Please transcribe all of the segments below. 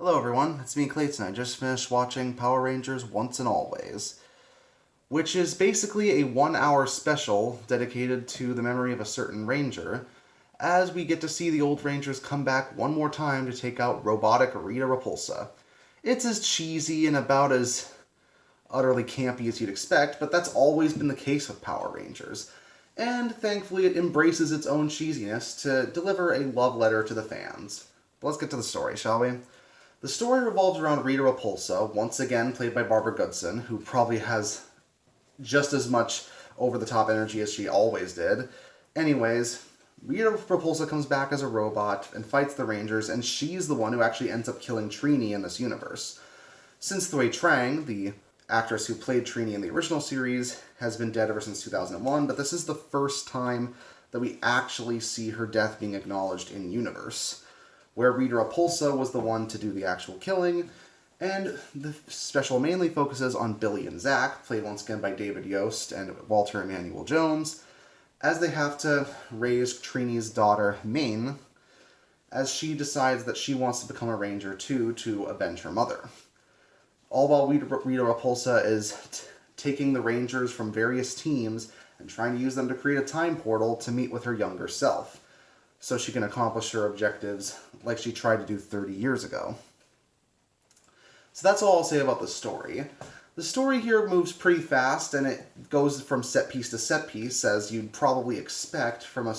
Hello everyone, it's me Clayton. I just finished watching Power Rangers Once and Always, which is basically a 1 hour special dedicated to the memory of a certain ranger, as we get to see the old rangers come back one more time to take out robotic Rita Repulsa. It's as cheesy and about as utterly campy as you'd expect, but that's always been the case with Power Rangers. And thankfully it embraces its own cheesiness to deliver a love letter to the fans. But let's get to the story, shall we? The story revolves around Rita Repulsa, once again played by Barbara Goodson, who probably has just as much over-the-top energy as she always did. Anyways, Rita Repulsa comes back as a robot and fights the Rangers, and she's the one who actually ends up killing Trini in this universe. Since Thuy Trang, the actress who played Trini in the original series, has been dead ever since 2001, but this is the first time that we actually see her death being acknowledged in universe, where Rita Repulsa was the one to do the actual killing, and the special mainly focuses on Billy and Zack, played once again by David Yost and Walter Emmanuel Jones, as they have to raise Trini's daughter, Maine, as she decides that she wants to become a ranger too to avenge her mother. All while Rita Repulsa is taking the rangers from various teams and trying to use them to create a time portal to meet with her younger self, so she can accomplish her objectives like she tried to do 30 years ago. So that's all I'll say about the story. The story here moves pretty fast, and it goes from set piece to set piece, as you'd probably expect from a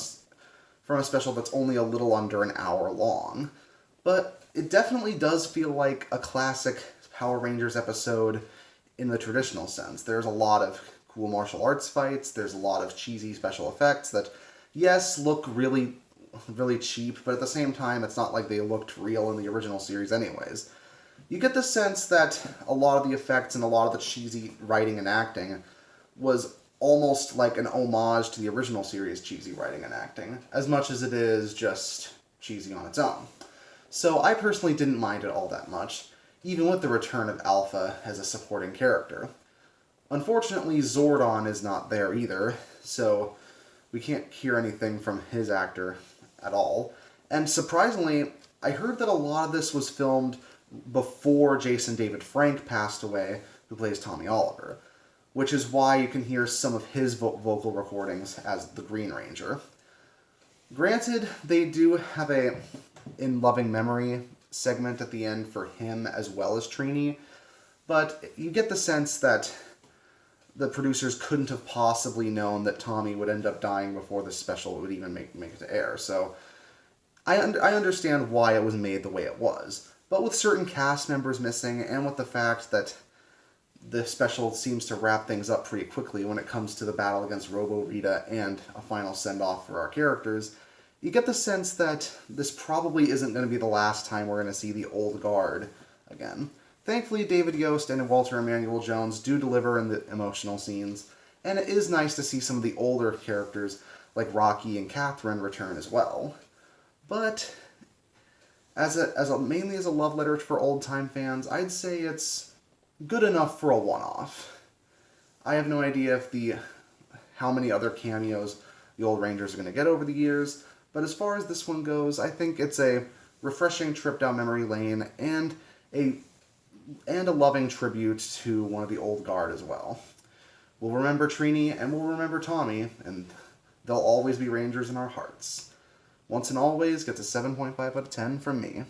special that's only a little under an hour long. But it definitely does feel like a classic Power Rangers episode in the traditional sense. There's a lot of cool martial arts fights, there's a lot of cheesy special effects that, yes, look really cheap, but at the same time, it's not like they looked real in the original series anyways. You get the sense that a lot of the effects and a lot of the cheesy writing and acting was almost like an homage to the original series' cheesy writing and acting, as much as it is just cheesy on its own. So I personally didn't mind it all that much, even with the return of Alpha as a supporting character. Unfortunately, Zordon is not there either, so we can't hear anything from his actor at all. And surprisingly, I heard that a lot of this was filmed before Jason David Frank passed away, who plays Tommy Oliver, which is why you can hear some of his vocal recordings as the Green Ranger. Granted, they do have a in loving memory segment at the end for him as well as Trini, but you get the sense that the producers couldn't have possibly known that Tommy would end up dying before the special would even make it to air. So I understand why it was made the way it was. But with certain cast members missing, and with the fact that the special seems to wrap things up pretty quickly when it comes to the battle against Robo Rita and a final send-off for our characters, you get the sense that this probably isn't going to be the last time we're going to see the old guard again. Thankfully, David Yost and Walter Emmanuel Jones do deliver in the emotional scenes, and it is nice to see some of the older characters like Rocky and Catherine return as well. But mainly as a love letter for old-time fans, I'd say it's good enough for a one-off. I have no idea how many other cameos the old Rangers are going to get over the years, but as far as this one goes, I think it's a refreshing trip down memory lane and a loving tribute to one of the old guard as well. We'll remember Trini and we'll remember Tommy, and they'll always be Rangers in our hearts. Once and Always gets a 7.5 out of 10 from me.